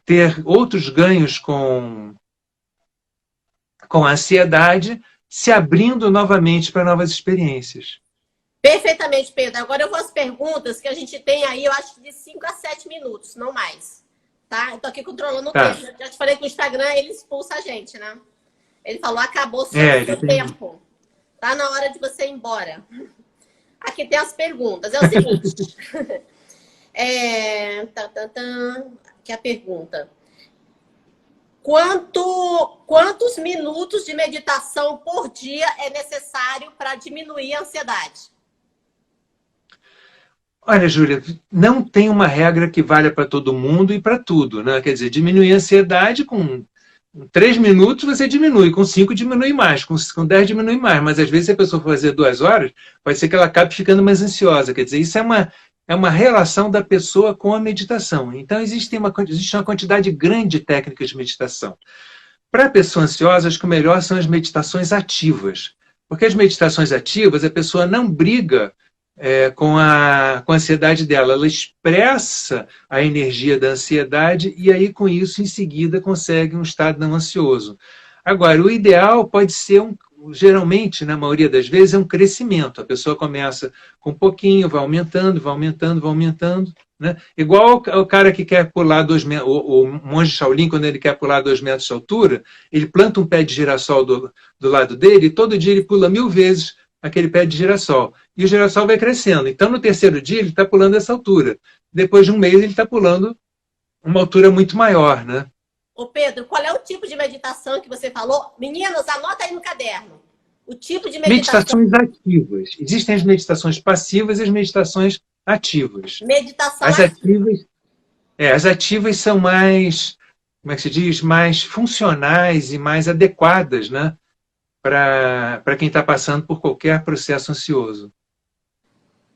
ter outros ganhos com a ansiedade, se abrindo novamente para novas experiências. Perfeitamente, Pedro. Agora eu vou às perguntas que a gente tem aí, eu acho que de 5 a 7 minutos, não mais. Tá? Eu tô aqui controlando o tempo. Já te falei que o Instagram, ele expulsa a gente, né? Ele falou, acabou o seu tempo. Tá na hora de você ir embora. Aqui tem as perguntas. É o seguinte. Aqui é a pergunta. Quantos minutos de meditação por dia é necessário para diminuir a ansiedade? Olha, Júlia, não tem uma regra que valha para todo mundo e para tudo, né? Quer dizer, diminuir a ansiedade com 3 minutos você diminui, com 5 diminui mais, com 10 diminui mais, mas às vezes se a pessoa for fazer 2 horas, pode ser que ela acabe ficando mais ansiosa. Quer dizer, isso é uma relação da pessoa com a meditação. Então, existe uma quantidade grande de técnicas de meditação. Para a pessoa ansiosa, acho que o melhor são as meditações ativas. Porque as meditações ativas, a pessoa não briga com a ansiedade dela, ela expressa a energia da ansiedade e aí, com isso, em seguida, consegue um estado não ansioso. Agora, o ideal pode ser geralmente, na maioria das vezes, é um crescimento. A pessoa começa com um pouquinho, vai aumentando, vai aumentando, vai aumentando. Né? Igual o cara que quer pular 2 metros, o monge Shaolin, quando ele quer pular 2 metros de altura, ele planta um pé de girassol do lado dele e todo dia ele pula 1000 vezes aquele pé de girassol. E o girassol vai crescendo. Então, no terceiro dia, ele está pulando essa altura. Depois de um mês, ele está pulando uma altura muito maior, né? Ô Pedro, qual é o tipo de meditação que você falou? Meninas, anota aí no caderno. O tipo de meditação. Meditações ativas. Existem as meditações passivas e as meditações ativas. Meditação as ativas são mais, como é que se diz? Mais funcionais e mais adequadas, né? Para quem está passando por qualquer processo ansioso.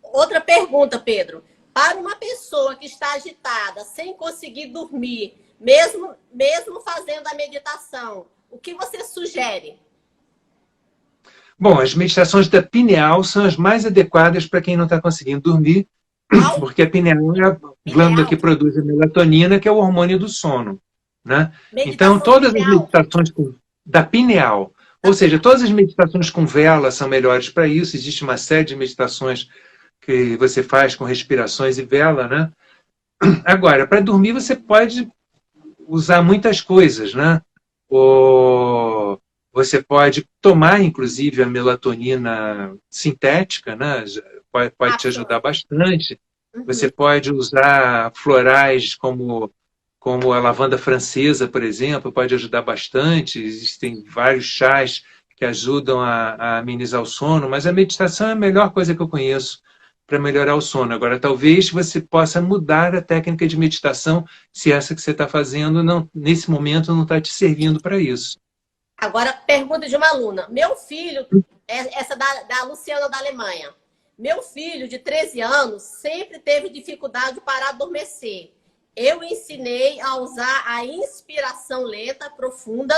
Outra pergunta, Pedro. Para uma pessoa que está agitada, sem conseguir dormir, mesmo fazendo a meditação, o que você sugere? Bom, as meditações da pineal são as mais adequadas para quem não está conseguindo dormir, porque a pineal é a glândula que produz a melatonina, que é o hormônio do sono. Né? Então, todas as meditações da pineal, ou seja, todas as meditações com vela são melhores para isso. Existe uma série de meditações que você faz com respirações e vela, né? Agora, para dormir você pode usar muitas coisas, né? Você pode tomar, inclusive, a melatonina sintética, né? Pode te ajudar bastante. Você pode usar florais como a lavanda francesa, por exemplo, pode ajudar bastante. Existem vários chás que ajudam a amenizar o sono, mas a meditação é a melhor coisa que eu conheço para melhorar o sono. Agora, talvez você possa mudar a técnica de meditação se essa que você está fazendo, nesse momento, não está te servindo para isso. Agora, pergunta de uma aluna. Meu filho, essa da Luciana da Alemanha. Meu filho, de 13 anos, sempre teve dificuldade para adormecer. Eu ensinei a usar a inspiração lenta, profunda,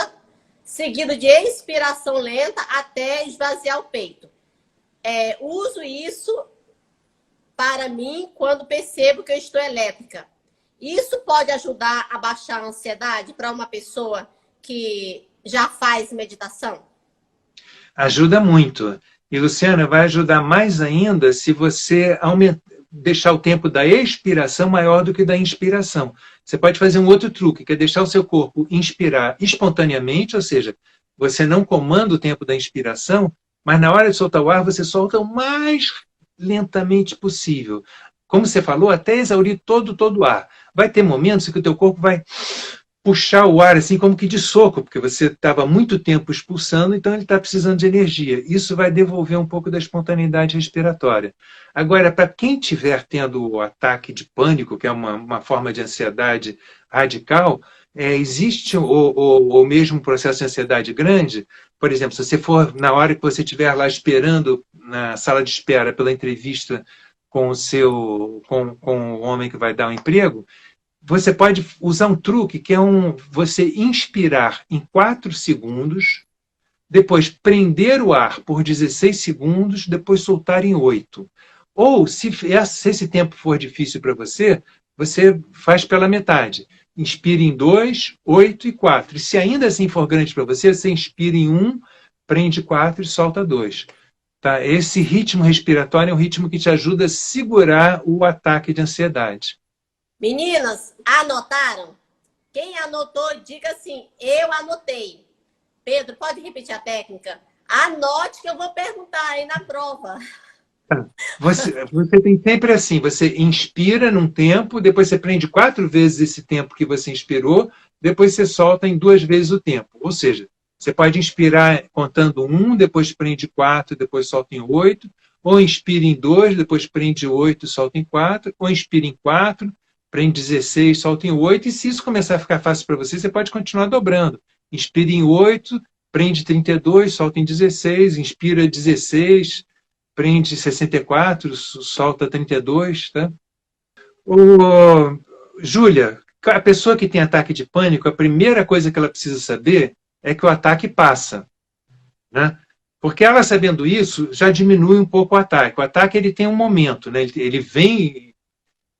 seguido de expiração lenta até esvaziar o peito. Uso isso para mim quando percebo que eu estou elétrica. Isso pode ajudar a baixar a ansiedade para uma pessoa que já faz meditação? Ajuda muito. E, Luciana, vai ajudar mais ainda se você deixar o tempo da expiração maior do que da inspiração. Você pode fazer um outro truque, que é deixar o seu corpo inspirar espontaneamente, ou seja, você não comanda o tempo da inspiração, mas na hora de soltar o ar, você solta o mais lentamente possível. Como você falou, até exaurir todo o ar. Vai ter momentos em que o teu corpo vai puxar o ar assim como que de soco, porque você estava muito tempo expulsando, então ele está precisando de energia. Isso vai devolver um pouco da espontaneidade respiratória. Agora, para quem estiver tendo o ataque de pânico, que é uma forma de ansiedade radical, existe ou mesmo um processo de ansiedade grande. Por exemplo, se você for na hora que você estiver lá esperando na sala de espera pela entrevista com com o homem que vai dar o emprego, você pode usar um truque que é você inspirar em 4 segundos, depois prender o ar por 16 segundos, depois soltar em 8. Ou, se esse tempo for difícil para você, você faz pela metade. Inspira em 2, 8 e 4. E se ainda assim for grande para você, você inspira em 1, prende 4 e solta 2. Tá? Esse ritmo respiratório é um ritmo que te ajuda a segurar o ataque de ansiedade. Meninas, anotaram? Quem anotou, diga assim, eu anotei. Pedro, pode repetir a técnica? Anote que eu vou perguntar aí na prova. Você tem sempre assim, você inspira num tempo, depois você prende 4 vezes esse tempo que você inspirou, depois você solta em 2 vezes o tempo. Ou seja, você pode inspirar contando 1, depois prende 4, depois solta em 8, ou inspira em 2, depois prende 8, solta em 4, ou inspira em 4, prende 16, solta em 8, e se isso começar a ficar fácil para você, você pode continuar dobrando. Inspira em 8, prende 32, solta em 16, inspira 16, prende 64, solta 32, tá? Júlia, a pessoa que tem ataque de pânico, a primeira coisa que ela precisa saber é que o ataque passa, né? Porque ela sabendo isso, já diminui um pouco o ataque. O ataque ele tem um momento, né? Ele vem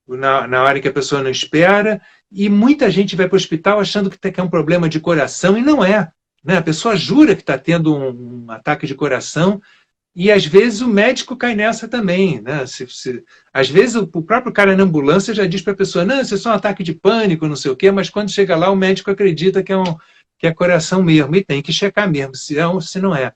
na hora que a pessoa não espera, e muita gente vai para o hospital achando que é um problema de coração, e não é. Né? A pessoa jura que está tendo um ataque de coração, e às vezes o médico cai nessa também. Né? Às vezes o próprio cara na ambulância já diz para a pessoa, não, isso é só um ataque de pânico, não sei o quê, mas quando chega lá o médico acredita que é coração mesmo, e tem que checar mesmo, se é ou se não é.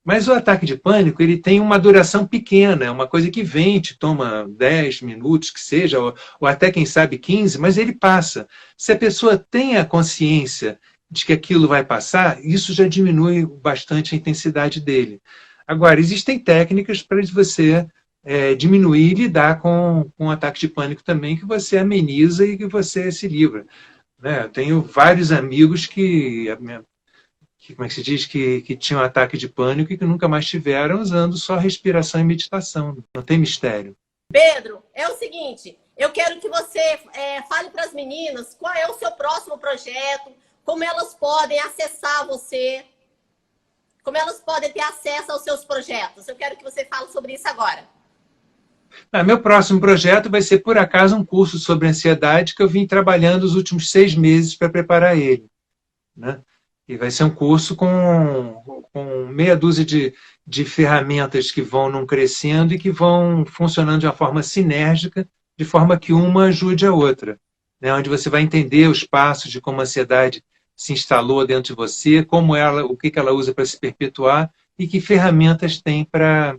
Mas o ataque de pânico ele tem uma duração pequena, é uma coisa que vem, te toma 10 minutos, que seja, ou até, quem sabe, 15, mas ele passa. Se a pessoa tem a consciência de que aquilo vai passar, isso já diminui bastante a intensidade dele. Agora, existem técnicas para você diminuir e lidar com o ataque de pânico também, que você ameniza e que você se livra. Né? Eu tenho vários amigos como é que se diz, que tinham ataque de pânico e que nunca mais tiveram, usando só respiração e meditação. Não tem mistério. Pedro, é o seguinte, eu quero que você fale para as meninas qual é o seu próximo projeto, como elas podem acessar você, como elas podem ter acesso aos seus projetos. Eu quero que você fale sobre isso agora. Meu próximo projeto vai ser, por acaso, um curso sobre ansiedade que eu vim trabalhando os últimos 6 meses para preparar ele. Né? E vai ser um curso com meia dúzia de ferramentas que vão num crescendo e que vão funcionando de uma forma sinérgica, de forma que uma ajude a outra. Né? Onde você vai entender os passos de como a ansiedade se instalou dentro de você, o que ela usa para se perpetuar e que ferramentas tem para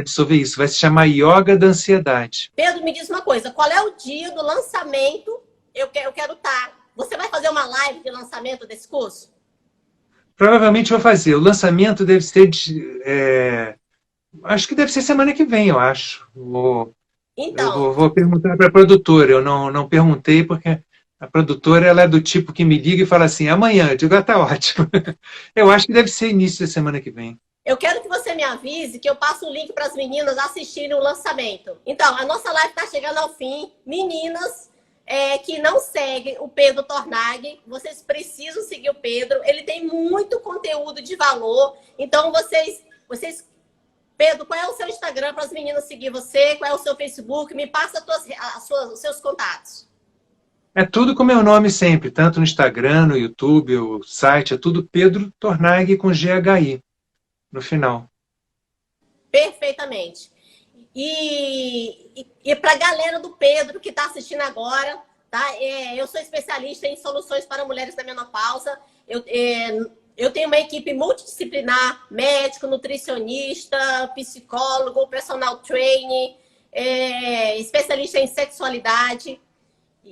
dissolver isso. Vai se chamar Yoga da Ansiedade. Pedro, me diz uma coisa, qual é o dia do lançamento? Eu quero estar. Você vai fazer uma live de lançamento desse curso? Provavelmente vou fazer. O lançamento deve ser acho que deve ser semana que vem, eu acho. Então, Eu vou perguntar para a produtora. Eu não perguntei porque a produtora ela é do tipo que me liga e fala assim, amanhã. Eu digo, tá ótimo. Eu acho que deve ser início da semana que vem. eu quero que você me avise que eu passo o link para as meninas assistirem o lançamento. Então, a nossa live está chegando ao fim. Meninas que não seguem o Pedro Tornag, vocês precisam seguir o Pedro. Ele tem muito conteúdo de valor. Então, vocês... Pedro, qual é o seu Instagram para as meninas seguir você? Qual é o seu Facebook? Me passa os seus contatos. É tudo com meu nome sempre, tanto no Instagram, no YouTube, o site, é tudo Pedro Tornag com GHI no final. Perfeitamente. E para a galera do Pedro que está assistindo agora, tá? Eu sou especialista em soluções para mulheres na menopausa. Eu tenho uma equipe multidisciplinar, médico, nutricionista, psicólogo, personal trainer, especialista em sexualidade.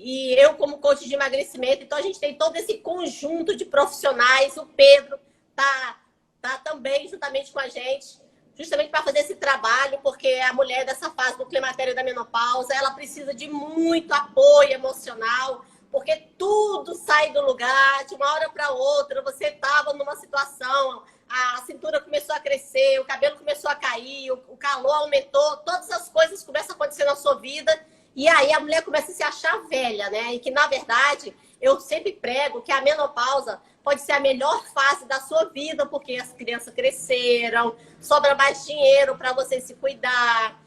e eu como coach de emagrecimento. Então, a gente tem todo esse conjunto de profissionais. O Pedro tá também juntamente com a gente, justamente para fazer esse trabalho, porque a mulher dessa fase do climatério e da menopausa, ela precisa de muito apoio emocional, porque tudo sai do lugar, de uma hora para outra. Você estava numa situação, a cintura começou a crescer, o cabelo começou a cair, o calor aumentou, todas as coisas começam a acontecer na sua vida, e aí a mulher começa a se achar velha, né? E que, na verdade, eu sempre prego que a menopausa pode ser a melhor fase da sua vida, porque as crianças cresceram, sobra mais dinheiro para você se cuidar,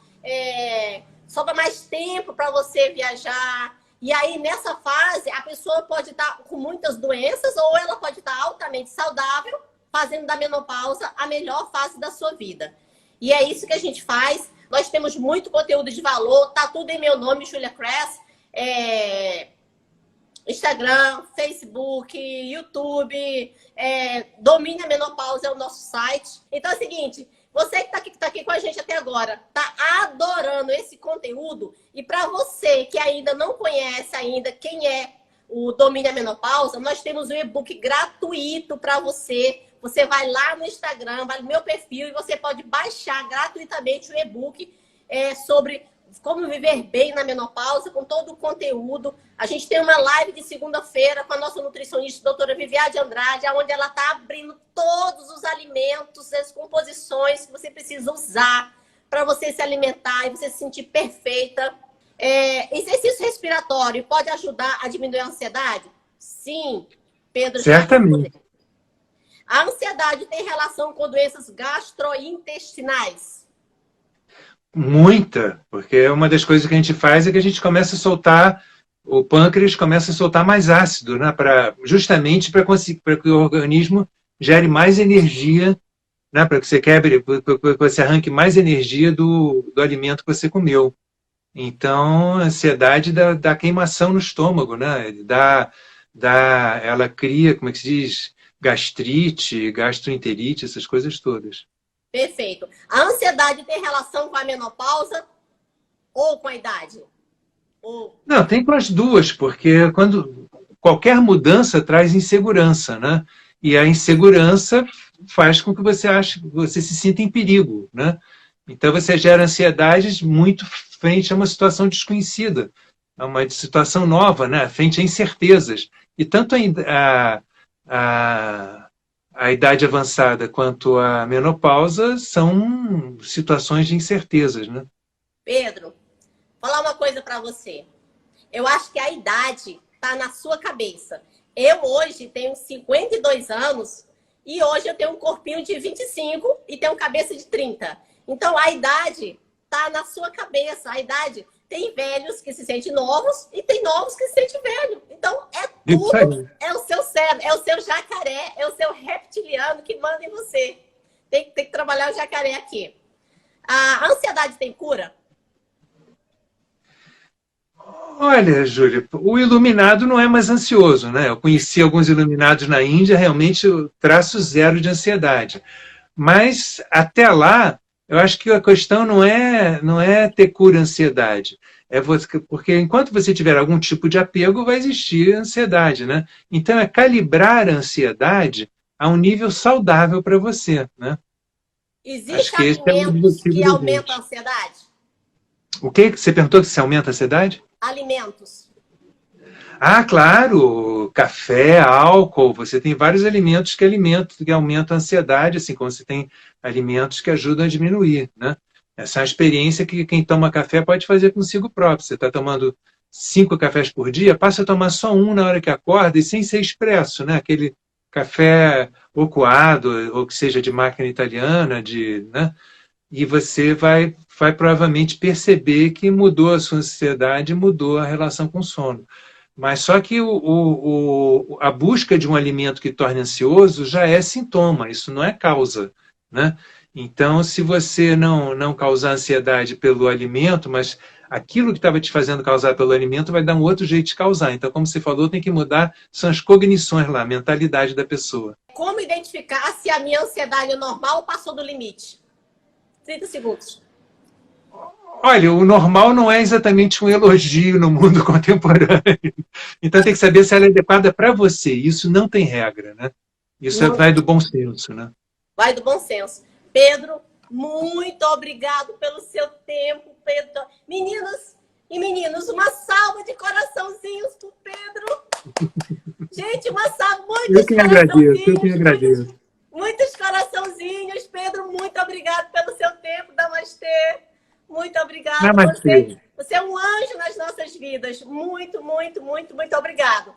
sobra mais tempo para você viajar. E aí, nessa fase, a pessoa pode estar com muitas doenças ou ela pode estar altamente saudável, fazendo da menopausa a melhor fase da sua vida. E é isso que a gente faz. Nós temos muito conteúdo de valor, tá tudo em meu nome, Julia Kress. Instagram, Facebook, YouTube, Domine a Menopausa é o nosso site. Então é o seguinte, você que tá aqui com a gente até agora, tá adorando esse conteúdo, e para você que ainda não conhece ainda quem é o Domine a Menopausa, nós temos um e-book gratuito para você. Você vai lá no Instagram, vai no meu perfil e você pode baixar gratuitamente o e-book sobre como viver bem na menopausa, com todo o conteúdo. A gente tem uma live de segunda-feira com a nossa nutricionista, doutora Viviane Andrade, onde ela está abrindo todos os alimentos, as composições que você precisa usar para você se alimentar e você se sentir perfeita. Exercício respiratório pode ajudar a diminuir a ansiedade? Sim, Pedro. Certamente. A ansiedade tem relação com doenças gastrointestinais? Muita, porque uma das coisas que a gente faz é que a gente começa a soltar, o pâncreas começa a soltar mais ácido, né, justamente para que o organismo gere mais energia, né, para que você quebre, para que você arranque mais energia do alimento que você comeu. Então, a ansiedade dá queimação no estômago, né, ela cria, como é que se diz, gastrite, gastroenterite, essas coisas todas. Perfeito. A ansiedade tem relação com a menopausa ou com a idade? Não, tem com as duas, porque qualquer mudança traz insegurança, né? E a insegurança faz com que você se sinta em perigo, né? Então você gera ansiedades muito frente a uma situação desconhecida, a uma situação nova, né? Frente a incertezas. E tanto a idade avançada quanto a menopausa são situações de incertezas, né? Pedro, vou falar uma coisa para você. Eu acho que a idade está na sua cabeça. Eu hoje tenho 52 anos e hoje eu tenho um corpinho de 25 e tenho cabeça de 30. Então a idade está na sua cabeça. A idade tem velhos que se sentem novos e tem novos que se sentem velhos. Então tudo, é o seu cérebro, é o seu jacaré, é o seu reptiliano que manda em você. Tem que trabalhar o jacaré aqui. A ansiedade tem cura? Olha, Júlia, o iluminado não é mais ansioso, né? Eu conheci alguns iluminados na Índia, realmente eu traço zero de ansiedade. Mas até lá, eu acho que a questão não é ter cura à ansiedade. Porque enquanto você tiver algum tipo de apego, vai existir ansiedade, né? Então é calibrar a ansiedade a um nível saudável para você, né? Existem alimentos que aumentam a ansiedade? O que? Você perguntou se aumenta a ansiedade? Alimentos. Ah, claro! Café, álcool, você tem vários alimentos que aumentam a ansiedade, assim como você tem alimentos que ajudam a diminuir, né? Essa é uma experiência que quem toma café pode fazer consigo próprio. Você está tomando 5 cafés por dia, passa a tomar só um na hora que acorda e sem ser expresso, né? Aquele café ou coado, ou que seja de máquina italiana, né? E você vai provavelmente perceber que mudou a sua ansiedade, mudou a relação com o sono. Mas só que a busca de um alimento que torne ansioso já é sintoma, isso não é causa, né? Então, se você não causar ansiedade pelo alimento, mas aquilo que estava te fazendo causar pelo alimento vai dar um outro jeito de causar. Então, como você falou, tem que mudar, são as cognições lá, a mentalidade da pessoa. Como identificar se a minha ansiedade é normal ou passou do limite? 30 segundos. Olha, o normal não é exatamente um elogio no mundo contemporâneo. Então tem que saber se ela é adequada para você. Isso não tem regra, né? Isso Não vai do bom senso, né? vai do bom senso. Pedro, muito obrigado pelo seu tempo, Pedro. Meninos e meninos, uma salva de coraçãozinhos pro Pedro. Gente, uma salva, Eu que agradeço, eu que agradeço. Muitos coraçãozinhos. Pedro, muito obrigado pelo seu tempo. Namastê. Muito obrigada. Namastê. Você é um anjo nas nossas vidas. Muito, muito, muito, muito obrigado.